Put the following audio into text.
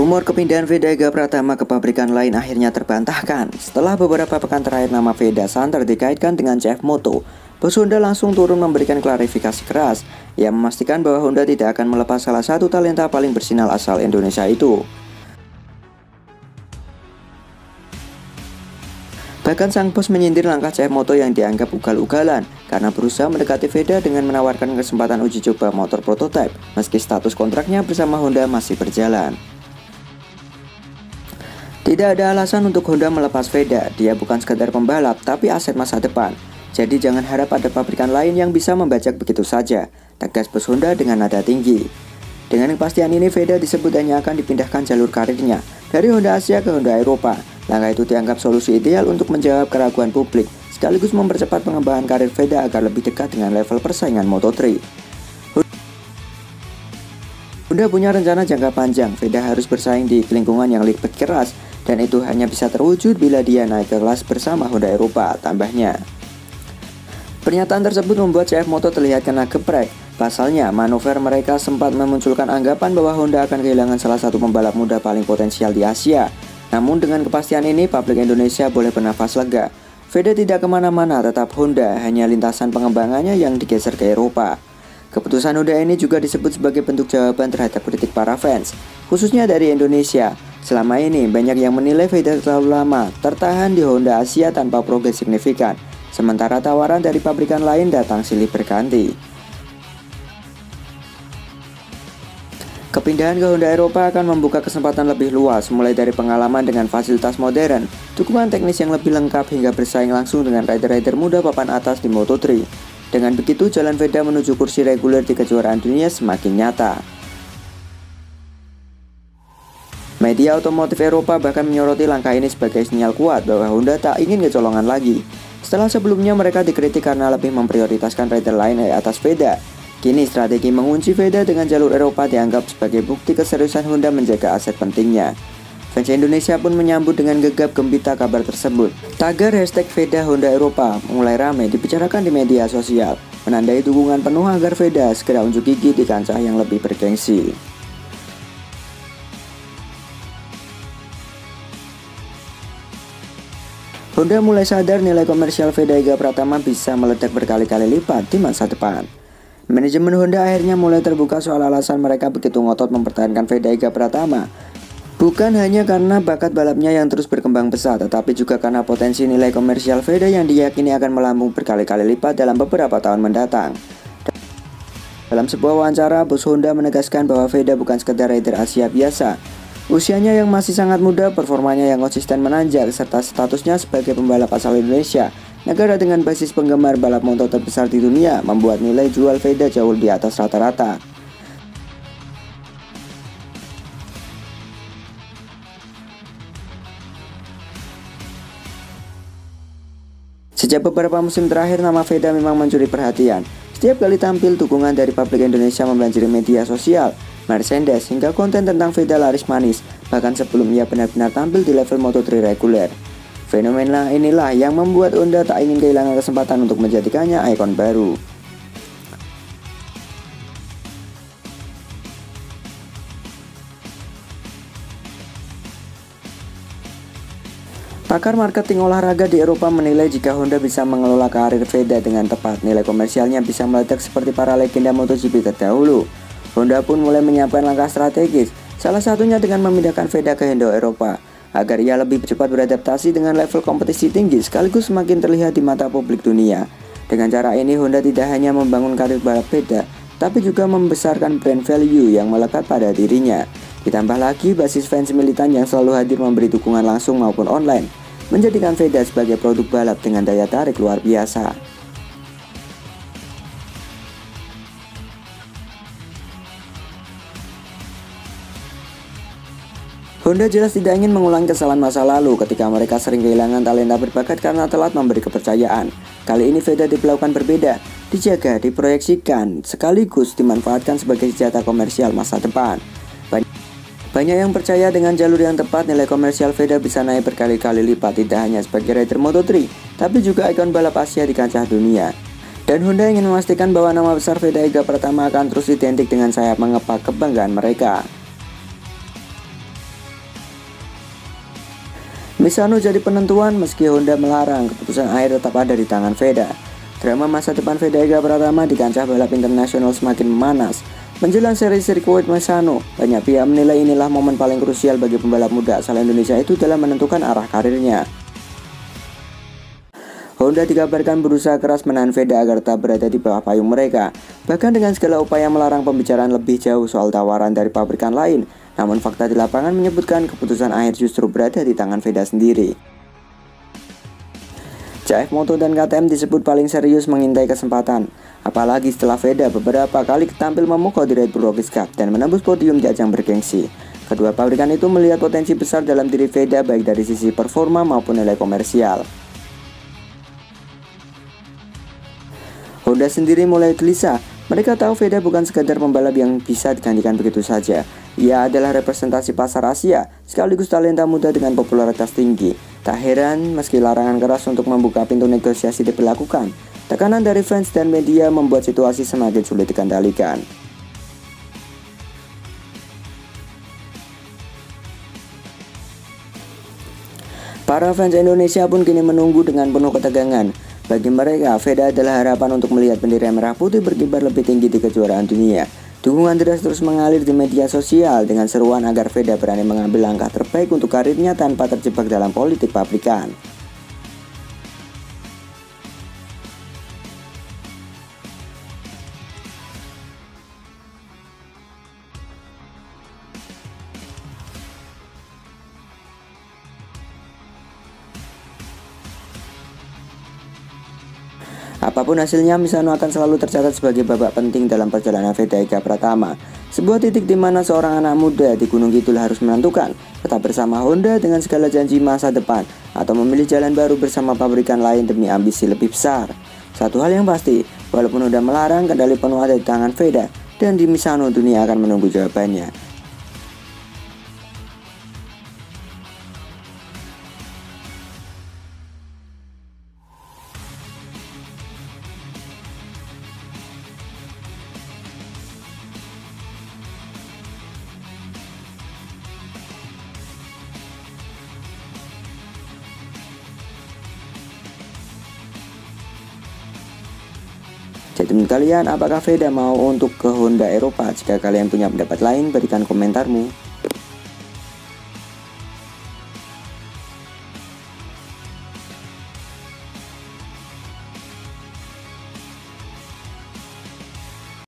Rumor kepindahan Veda Ega Pratama ke pabrikan lain akhirnya terbantahkan. Setelah beberapa pekan terakhir nama Veda santer dikaitkan dengan CF Moto, bos Honda langsung turun memberikan klarifikasi keras. Ia memastikan bahwa Honda tidak akan melepas salah satu talenta paling bersinar asal Indonesia itu. Bahkan sang bos menyindir langkah CF Moto yang dianggap ugal-ugalan karena berusaha mendekati Veda dengan menawarkan kesempatan uji coba motor prototipe meski status kontraknya bersama Honda masih berjalan. Tidak ada alasan untuk Honda melepas Veda, dia bukan sekedar pembalap tapi aset masa depan. Jadi jangan harap ada pabrikan lain yang bisa membajak begitu saja, tegas bos Honda dengan nada tinggi. Dengan kepastian ini Veda disebut hanya akan dipindahkan jalur karirnya dari Honda Asia ke Honda Eropa. Langkah itu dianggap solusi ideal untuk menjawab keraguan publik, sekaligus mempercepat pengembangan karir Veda agar lebih dekat dengan level persaingan Moto3. Honda punya rencana jangka panjang, Veda harus bersaing di lingkungan yang lebih keras, dan itu hanya bisa terwujud bila dia naik ke kelas bersama Honda Eropa, tambahnya. Pernyataan tersebut membuat CF Moto terlihat kena geprek. Pasalnya, manuver mereka sempat memunculkan anggapan bahwa Honda akan kehilangan salah satu pembalap muda paling potensial di Asia. Namun dengan kepastian ini, publik Indonesia boleh bernafas lega. Veda tidak kemana-mana, tetap Honda, hanya lintasan pengembangannya yang digeser ke Eropa. Keputusan Honda ini juga disebut sebagai bentuk jawaban terhadap kritik para fans, khususnya dari Indonesia. Selama ini, banyak yang menilai Veda terlalu lama tertahan di Honda Asia tanpa progres signifikan, sementara tawaran dari pabrikan lain datang silih berganti. Kepindahan ke Honda Eropa akan membuka kesempatan lebih luas, mulai dari pengalaman dengan fasilitas modern, dukungan teknis yang lebih lengkap hingga bersaing langsung dengan rider-rider muda papan atas di Moto3. Dengan begitu, jalan Veda menuju kursi reguler di kejuaraan dunia semakin nyata. Media otomotif Eropa bahkan menyoroti langkah ini sebagai sinyal kuat bahwa Honda tak ingin kecolongan lagi. Setelah sebelumnya mereka dikritik karena lebih memprioritaskan rider lain di atas Veda. Kini strategi mengunci Veda dengan jalur Eropa dianggap sebagai bukti keseriusan Honda menjaga aset pentingnya. Fans Indonesia pun menyambut dengan gegap gempita kabar tersebut. Tagar hashtag Veda Honda Eropa mulai ramai dibicarakan di media sosial, menandai dukungan penuh agar Veda segera unjuk gigi di kancah yang lebih bergengsi. Honda mulai sadar nilai komersial Veda Ega Pratama bisa meledak berkali-kali lipat di masa depan. Manajemen Honda akhirnya mulai terbuka soal alasan mereka begitu ngotot mempertahankan Veda Ega Pratama. Bukan hanya karena bakat balapnya yang terus berkembang pesat, tetapi juga karena potensi nilai komersial Veda yang diyakini akan melambung berkali-kali lipat dalam beberapa tahun mendatang. Dalam sebuah wawancara, bos Honda menegaskan bahwa Veda bukan sekedar rider Asia biasa. Usianya yang masih sangat muda, performanya yang konsisten menanjak, serta statusnya sebagai pembalap asal Indonesia, negara dengan basis penggemar balap motor terbesar di dunia, membuat nilai jual Veda jauh di atas rata-rata. Sejak beberapa musim terakhir, nama Veda memang mencuri perhatian. Setiap kali tampil, dukungan dari publik Indonesia membanjiri media sosial, Mercedes, hingga konten tentang Veda laris manis, bahkan sebelum ia benar-benar tampil di level Moto3 reguler. Fenomena inilah yang membuat Honda tak ingin kehilangan kesempatan untuk menjadikannya ikon baru. Pakar marketing olahraga di Eropa menilai jika Honda bisa mengelola karir Veda dengan tepat, nilai komersialnya bisa meledak seperti para legenda MotoGP terdahulu. Honda pun mulai menyiapkan langkah strategis, salah satunya dengan memindahkan Veda ke Honda Eropa, agar ia lebih cepat beradaptasi dengan level kompetisi tinggi sekaligus semakin terlihat di mata publik dunia. Dengan cara ini, Honda tidak hanya membangun karir balap Veda, tapi juga membesarkan brand value yang melekat pada dirinya. Ditambah lagi basis fans militan yang selalu hadir memberi dukungan langsung maupun online, menjadikan Veda sebagai produk balap dengan daya tarik luar biasa. Honda jelas tidak ingin mengulangi kesalahan masa lalu ketika mereka sering kehilangan talenta berbakat karena telat memberi kepercayaan. Kali ini Veda diperlakukan berbeda, dijaga, diproyeksikan, sekaligus dimanfaatkan sebagai senjata komersial masa depan. Banyak yang percaya dengan jalur yang tepat, nilai komersial Veda bisa naik berkali-kali lipat, tidak hanya sebagai rider Moto3, tapi juga ikon balap Asia di kancah dunia. Dan Honda ingin memastikan bahwa nama besar Veda Ega Pratama akan terus identik dengan sayap mengepak kebanggaan mereka. Misano jadi penentuan meski Honda melarang, keputusan akhir tetap ada di tangan Veda. Drama masa depan Veda Ega Pratama di kancah balap internasional semakin memanas. Menjelang seri sirkuit Misano, banyak pihak menilai inilah momen paling krusial bagi pembalap muda asal Indonesia itu dalam menentukan arah karirnya. Honda dikabarkan berusaha keras menahan Veda agar tak berada di bawah payung mereka, bahkan dengan segala upaya melarang pembicaraan lebih jauh soal tawaran dari pabrikan lain. Namun fakta di lapangan menyebutkan keputusan akhir justru berada di tangan Veda sendiri. CF Moto dan KTM disebut paling serius mengintai kesempatan, apalagi setelah Veda beberapa kali tampil memukau di Red Bull Rookies Cup dan menembus podium di ajang bergengsi. Kedua pabrikan itu melihat potensi besar dalam diri Veda baik dari sisi performa maupun nilai komersial. Honda sendiri mulai gelisah. Mereka tahu Veda bukan sekadar pembalap yang bisa digantikan begitu saja. Ia adalah representasi pasar Asia, sekaligus talenta muda dengan popularitas tinggi. Tak heran meski larangan keras untuk membuka pintu negosiasi diberlakukan, tekanan dari fans dan media membuat situasi semakin sulit dikendalikan. Para fans Indonesia pun kini menunggu dengan penuh ketegangan. Bagi mereka, Veda adalah harapan untuk melihat bendera merah putih berkibar lebih tinggi di kejuaraan dunia. Dukungan deras terus mengalir di media sosial dengan seruan agar Veda berani mengambil langkah terbaik untuk karirnya tanpa terjebak dalam politik pabrikan. Apapun hasilnya, Misano akan selalu tercatat sebagai babak penting dalam perjalanan Veda Ega Pratama. Sebuah titik di mana seorang anak muda di Gunung Kidul harus menentukan tetap bersama Honda dengan segala janji masa depan atau memilih jalan baru bersama pabrikan lain demi ambisi lebih besar. Satu hal yang pasti, walaupun Honda melarang, kendali penuh ada di tangan Veda, dan di Misano dunia akan menunggu jawabannya. Jadi menurut kalian, apakah Veda mau untuk ke Honda Eropa? Jika kalian punya pendapat lain, berikan komentarmu.